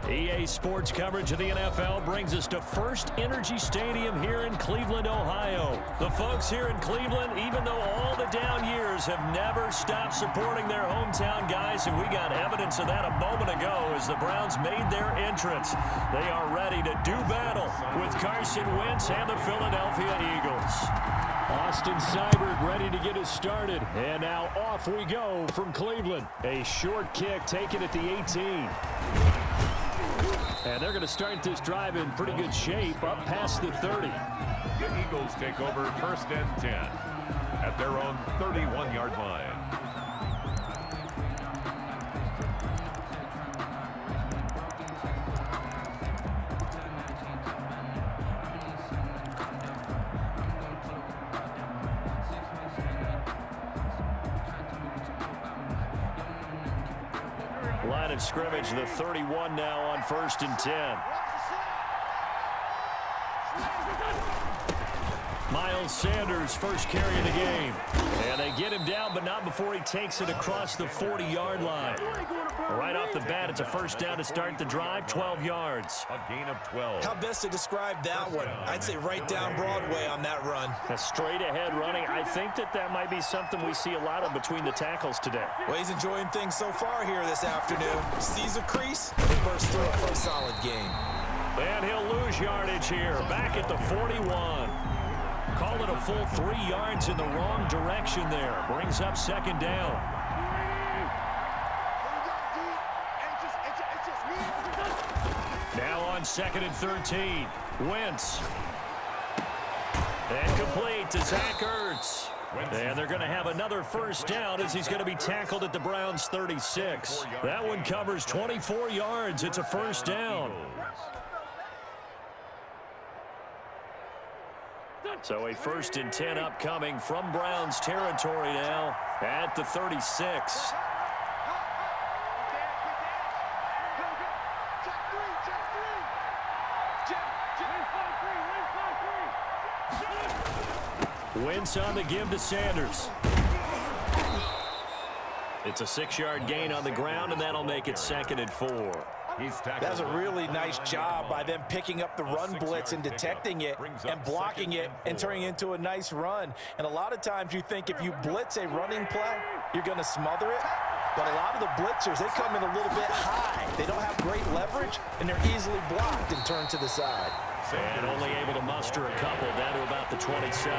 EA Sports coverage of the NFL brings us to First Energy Stadium here in Cleveland, Ohio. The folks here in Cleveland, even though all the down years, have never stopped supporting their hometown guys, and we got evidence of that a moment ago as the Browns made their entrance. They are ready to do battle with Carson Wentz and the Philadelphia Eagles. Austin Seibert ready to get us started, and now off we go from Cleveland. A short kick taken at the 18. And they're going to start this drive in pretty good shape up past the 30. The Eagles take over first and 10 at their own 31-yard line. Line of scrimmage, the 31 now on first and 10. Miles Sanders, first carry of the game. And they get him down, but not before he takes it across the 40-yard line. Right off the bat, it's a first down to start the drive, 12 yards. A gain of 12. How best to describe that one? I'd say right down Broadway on that run. A straight-ahead running. I think that might be something we see a lot of between the tackles today. Well, he's enjoying things so far here this afternoon. Sees a crease, and bursts through it for a solid game. And he'll lose yardage here, back at the 41. Call it a full 3 yards in the wrong direction there. Brings up second down. Now on second and 13. Wentz. And complete to Zach Ertz. And they're going to have another first down as he's going to be tackled at the Browns' 36. That one covers 24 yards. It's a first down. So a first and 10 upcoming from Browns territory now at the 36. Wentz on the give to Sanders. It's a 6-yard gain on the ground, and that'll make it second and 4. That's a really nice job by them picking up the run blitz and detecting it and blocking it and turning it into a nice run. And a lot of times you think if you blitz a running play, you're going to smother it. But a lot of the blitzers, they come in a little bit high. They don't have great leverage, and they're easily blocked and turned to the side. And only able to muster a couple down to about the 27.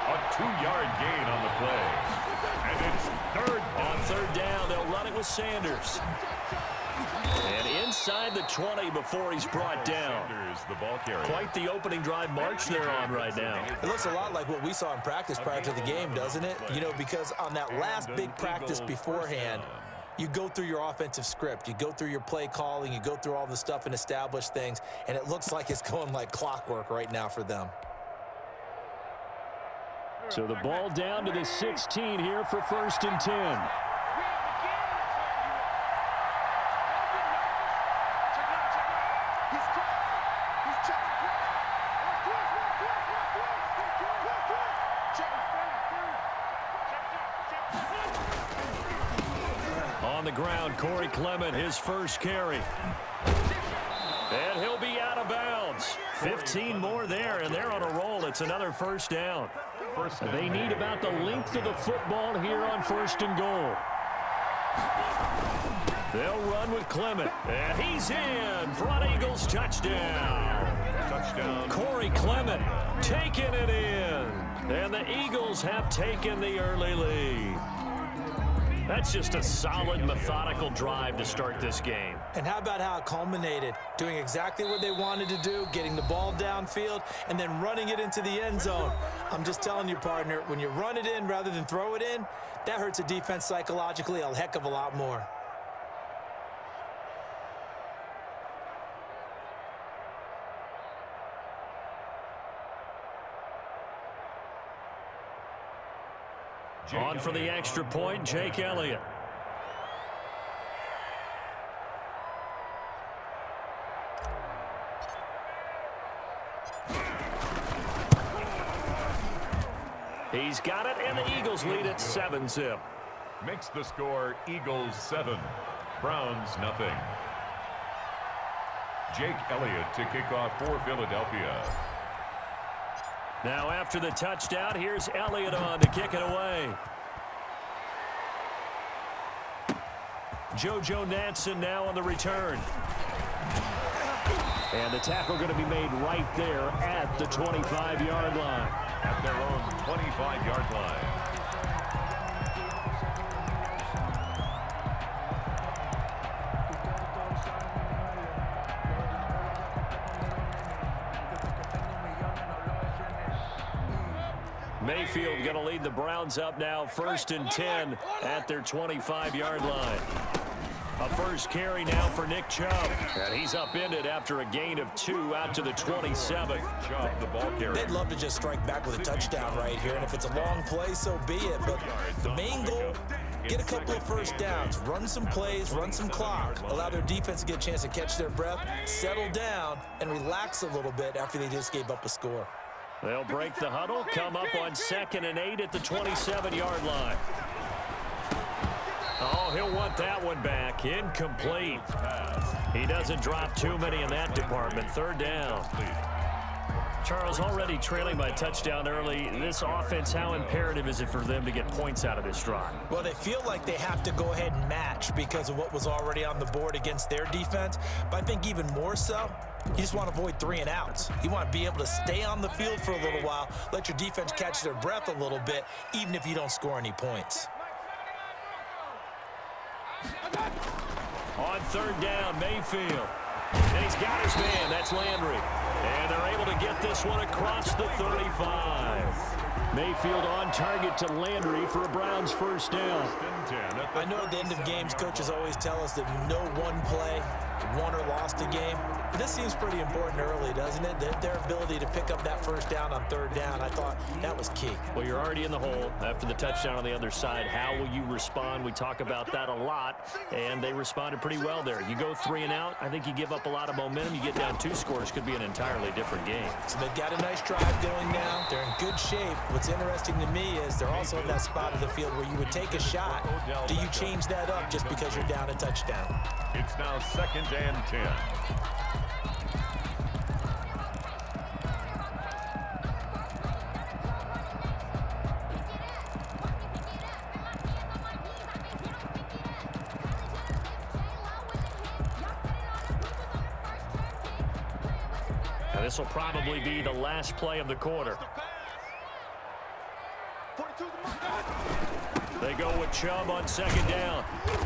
A 2-yard gain on the play. And it's third down. On third down, they'll run it with Sanders. And inside the 20 before he's brought down. Sanders, the ball carrier. Quite the opening drive march they're on right now. It looks a lot like what we saw in practice prior to the game, doesn't it? You know, because on that last big practice beforehand, you go through your offensive script, you go through your play calling, you go through all the stuff and establish things, and it looks like it's going like clockwork right now for them. So the ball down to the 16 here for first and 10. On the ground, Corey Clement, his first carry. And he'll be out of bounds. 15 more there, and they're on a roll. It's another first down. They need about the length of the football here on first and goal. They'll run with Clement. And he's in. Front Eagles touchdown. Touchdown. Corey Clement taking it in. And the Eagles have taken the early lead. That's just a solid, methodical drive to start this game. And how about how it culminated? Doing exactly what they wanted to do, getting the ball downfield, and then running it into the end zone. I'm just telling you, partner, when you run it in rather than throw it in, that hurts a defense psychologically a heck of a lot more. On for the extra point, Jake Elliott. He's got it, and the Eagles lead at 7-zip. Makes the score Eagles 7. Browns, nothing. Jake Elliott to kick off for Philadelphia. Now after the touchdown, here's Elliott on to kick it away. JoJo Natson now on the return. And the tackle going to be made right there at the 25-yard line. At their own 25-yard line. Mayfield going to lead the Browns up now, 1st and 10 at their 25-yard line. A first carry now for Nick Chubb. And he's upended after a gain of 2 out to the 27. Chubb, the ball carrier. They'd love to just strike back with a touchdown right here, and if it's a long play, so be it. But the main goal, get a couple of first downs, run some plays, run some clock, allow their defense to get a chance to catch their breath, settle down, and relax a little bit after they just gave up a score. They'll break the huddle, come up on 2nd and 8 at the 27-yard line. Oh, he'll want that one back. Incomplete. He doesn't drop too many in that department. 3rd down. Charles, already trailing by touchdown early. This offense, how imperative is it for them to get points out of this drive? Well, they feel like they have to go ahead and match because of what was already on the board against their defense. But I think even more so, you just want to avoid 3 and outs. You want to be able to stay on the field for a little while, let your defense catch their breath a little bit, even if you don't score any points. On 3rd down, Mayfield. And he's got his man. That's Landry. And they're able to get this one across the 35. Mayfield on target to Landry for a Browns 1st down. I know at the end of games, coaches always tell us that no one play won or lost a game. But this seems pretty important early, doesn't it? Their ability to pick up that 1st down on 3rd down, I thought that was key. Well, you're already in the hole after the touchdown on the other side. How will you respond? We talk about that a lot, and they responded pretty well there. You go 3 and out, I think you give up a lot of momentum. You get down 2 scores, could be an entirely different game. So they've got a nice drive going now. They're in good shape. What's interesting to me is they're also in that spot of the field where you would take a shot. Do you change that up just because you're down a touchdown? It's now 2nd and 10. Now, this will probably be the last play of the quarter. They go with Chubb on 2nd down.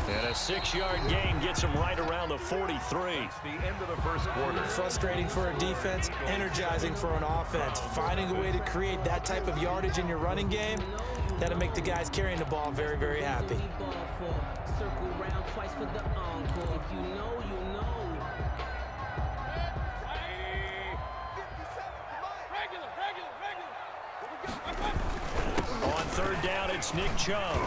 And a 6-yard gain gets him right around the 43. It's the end of the 1st quarter. Frustrating for a defense, energizing for an offense. Finding a way to create that type of yardage in your running game, that'll make the guys carrying the ball very, very happy. On 3rd down, it's Nick Chubb.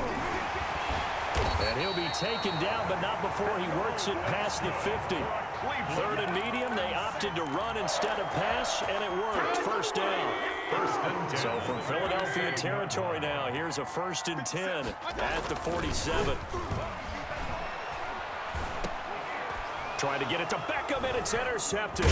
And he'll be taken down, but not before he works it past the 50. 3rd and medium, they opted to run instead of pass, and it worked. 1st down. 1st and 10. So from Philadelphia territory now, here's a 1st and 10 at the 47. Trying to get it to Beckham, and it's intercepted.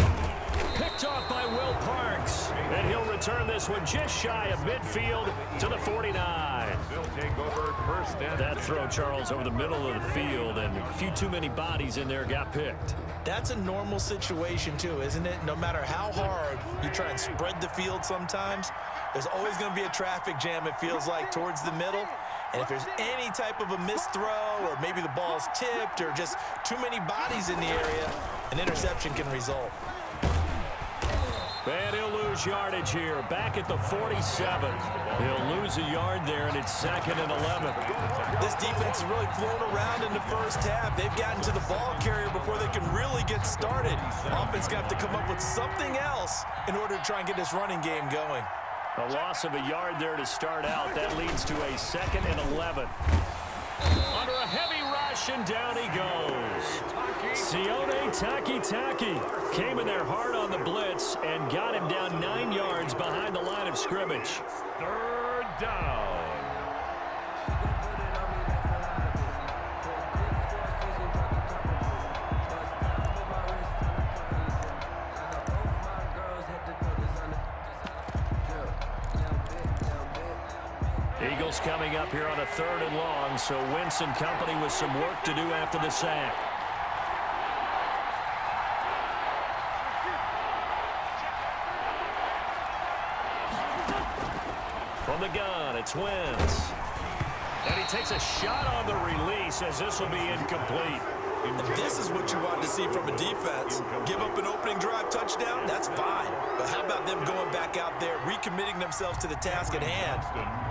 Picked off by Will Parks. And he'll return this one just shy of midfield to the 49. They'll take over 1st and That throw, Charles, over the middle of the field, and a few too many bodies in there got picked. That's a normal situation too, isn't it? No matter how hard you try and spread the field sometimes, there's always going to be a traffic jam, it feels like, towards the middle. And if there's any type of a missed throw, or maybe the ball's tipped, or just too many bodies in the area, an interception can result. And he'll lose yardage here, back at the 47. He'll lose a yard there, and it's 2nd and 11. This defense has really flown around in the 1st half. They've gotten to the ball carrier before they can really get started. Offense going to have to come up with something else in order to try and get this running game going. A loss of a yard there to start out. That leads to a 2nd and 11. Under a heavy rush, and down he goes. Sione Takitaki came in there hard on the blitz and got him down 9 yards behind the line of scrimmage. 3rd down. Eagles coming up here on a 3rd and long, so Wentz and company with some work to do after the sack. From the gun, it's Wentz. And he takes a shot on the release as this will be incomplete. And this is what you want to see from a defense. Give up an opening drive touchdown, that's fine. But how about them going back out there, recommitting themselves to the task at hand,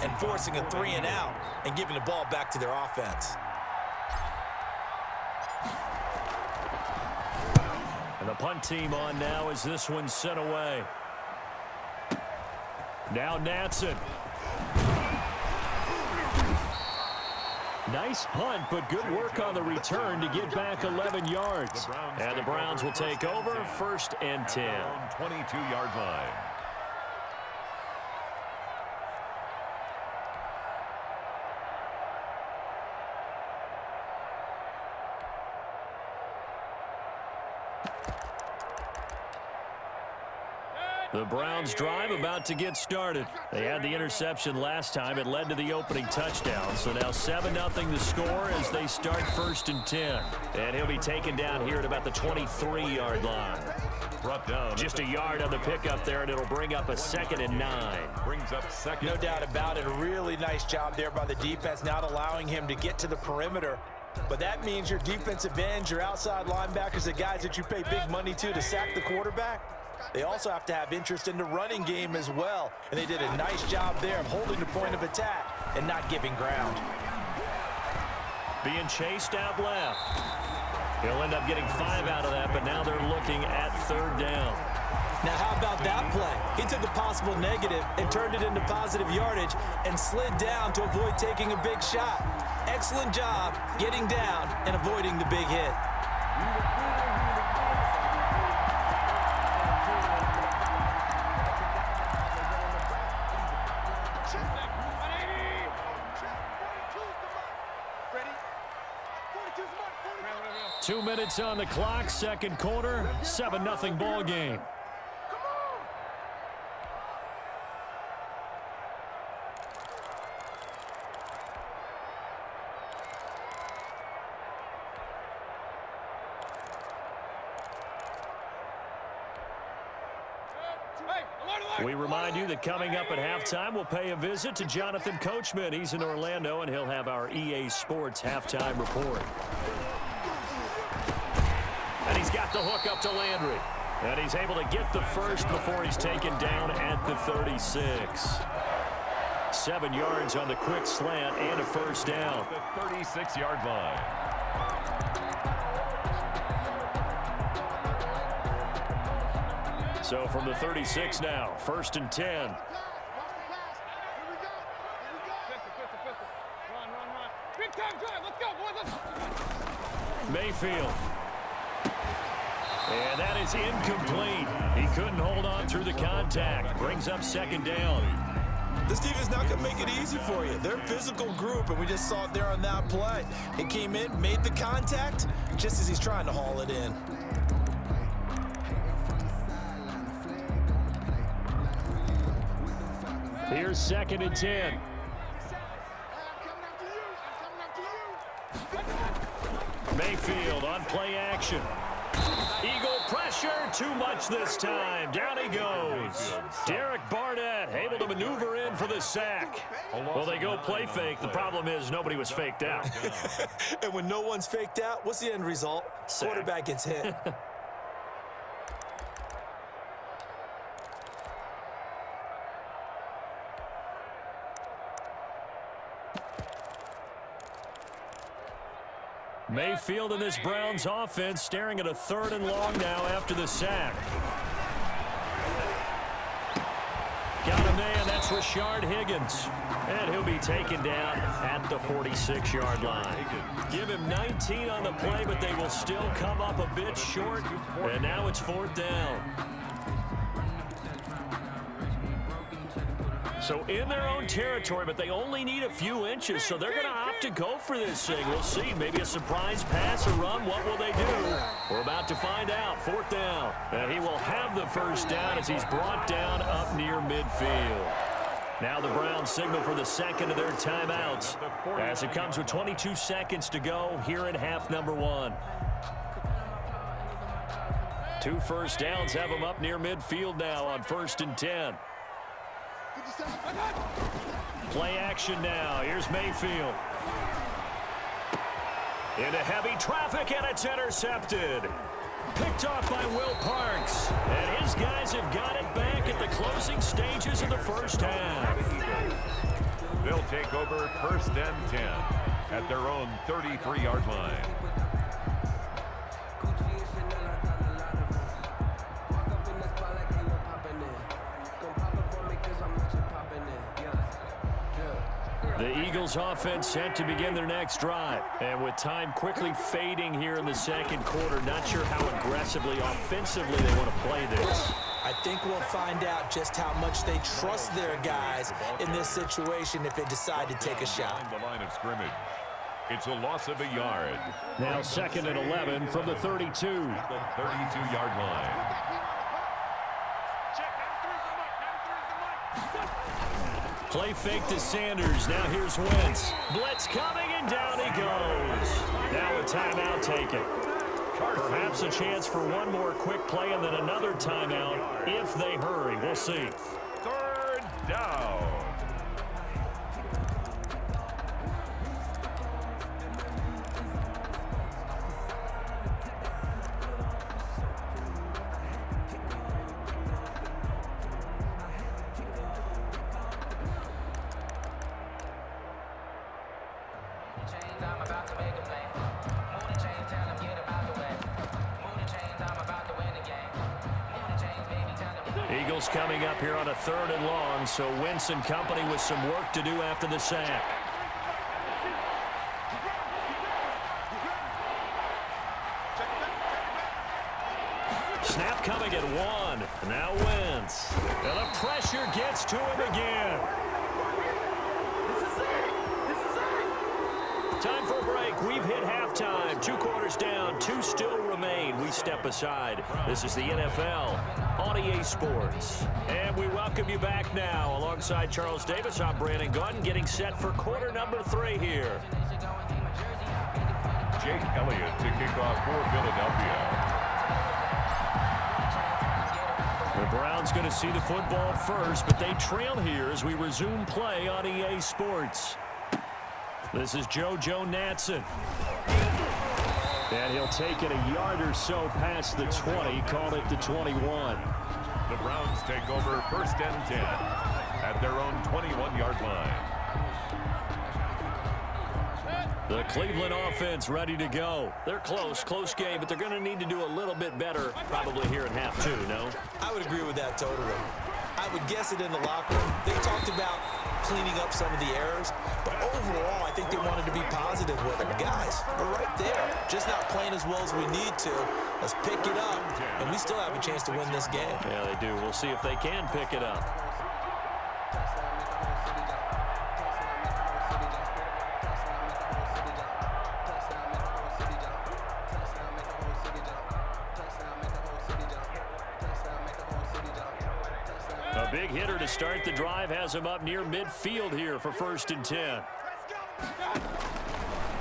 and forcing a 3 and out, and giving the ball back to their offense. And the punt team on now as this one's sent away. Now Natson. Nice punt, but good work on the return to get back 11 yards. And the Browns will take over, 1st and 10. 22-yard line. The Browns drive about to get started. They had the interception last time. It led to the opening touchdown. So now 7-0 the score as they start 1st and 10. And he'll be taken down here at about the 23-yard line. Brought down. Just a yard on the pickup there, and it'll bring up a 2nd and 9. Brings up 2nd. No doubt about it. A really nice job there by the defense, not allowing him to get to the perimeter. But that means your defensive ends, your outside linebackers, the guys that you pay big money to sack the quarterback, they also have to have interest in the running game as well. And they did a nice job there of holding the point of attack and not giving ground. Being chased out left. He'll end up getting 5 out of that, but now they're looking at 3rd down. Now how about that play? He took a possible negative and turned it into positive yardage and slid down to avoid taking a big shot. Excellent job getting down and avoiding the big hit. Two minutes on the clock, 2nd quarter, 7-0 ball game. We remind you that coming up at halftime, we'll pay a visit to Jonathan Coachman. He's in Orlando, and he'll have our EA Sports halftime report. And he's got the hook up to Landry. And he's able to get the first before he's taken down at the 36. 7 yards on the quick slant and a 1st down. The 36-yard line. So from the 36 now, 1st and 10. Big time drive. Let's go, boys. Mayfield. And that is incomplete. He couldn't hold on through the contact. Brings up 2nd down. This defense not going to make it easy for you. They're a physical group, and we just saw it there on that play. He came in, made the contact, just as he's trying to haul it in. Here's 2nd and 10. Mayfield on play action. Eagle pressure, too much this time. Down he goes. Derek Barnett able to maneuver in for the sack. Well, they go play fake. The problem is nobody was faked out. And when no one's faked out, what's the end result? Sack. Quarterback gets hit. Mayfield and this Browns offense staring at a 3rd and long now after the sack. Got a man, that's Rashard Higgins. And he'll be taken down at the 46-yard line. Give him 19 on the play, but they will still come up a bit short. And now it's 4th down. So in their own territory, but they only need a few inches, so they're going to opt to go for this thing. We'll see. Maybe a surprise pass or run. What will they do? We're about to find out. 4th down. And he will have the 1st down as he's brought down up near midfield. Now the Browns signal for the second of their timeouts as it comes with 22 seconds to go here in half number 1. 2 first downs have them up near midfield now on 1st and 10. Play action now. Here's Mayfield. Into heavy traffic, and it's intercepted. Picked off by Will Parks. And his guys have got it back at the closing stages of the first half. They'll take over 1st and 10 at their own 33-yard line. The Eagles offense set to begin their next drive. And with time quickly fading here in the second quarter, not sure how aggressively, offensively they want to play this. I think we'll find out just how much they trust their guys in this situation if they decide to take a shot. The line of scrimmage. It's a loss of a yard. Now 2nd and 11 from the 32. The 32-yard line. Play fake to Sanders. Now here's Wentz. Blitz coming, and down he goes. Now a timeout taken. Perhaps a chance for one more quick play and then another timeout if they hurry. We'll see. 3rd down. Eagles coming up here on a 3rd and long, so Wentz and company with some work to do after the sack. Snap coming at 1. Now Wentz. And the pressure gets to him again. Time for a break. We've hit halftime. 2 quarters down. 2 still remain. We step aside. This is the NFL on EA Sports. And we welcome you back now. Alongside Charles Davis, I'm Brandon Gunn, getting set for quarter number 3 here. Jake Elliott to kick off for Philadelphia. The Browns going to see the football first, but they trail here as we resume play on EA Sports. This is JoJo Natson. And he'll take it a yard or so past the 20, called it the 21. The Browns take over 1st and 10 at their own 21-yard line. The Cleveland offense ready to go. They're close game, but they're going to need to do a little bit better probably here in half 2, no? I would agree with that totally. I would guess it in the locker room. They talked about cleaning up some of the errors, but overall, I think they wanted to be positive with it. Guys, we're right there, just not playing as well as we need to. Let's pick it up, and we still have a chance to win this game. Yeah, they do. We'll see if they can pick it up. A big hitter to start the drive has him up near midfield here for 1st and 10.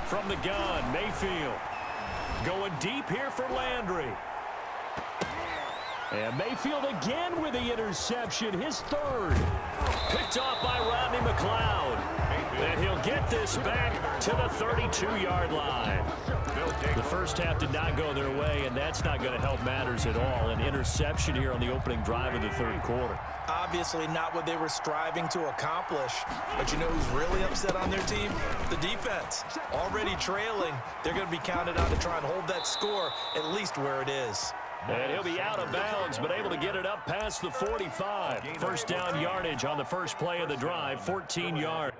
From the gun, Mayfield. Going deep here for Landry. And Mayfield again with the interception, his 3rd. Picked off by Rodney McLeod. And he'll get this back to the 32-yard line. The first half did not go their way, and that's not going to help matters at all. An interception here on the opening drive of the 3rd quarter. Obviously not what they were striving to accomplish. But you know who's really upset on their team? The defense. Already trailing. They're going to be counted on to try and hold that score at least where it is. And he'll be out of bounds, but able to get it up past the 45. First down yardage on the first play of the drive, 14 yards.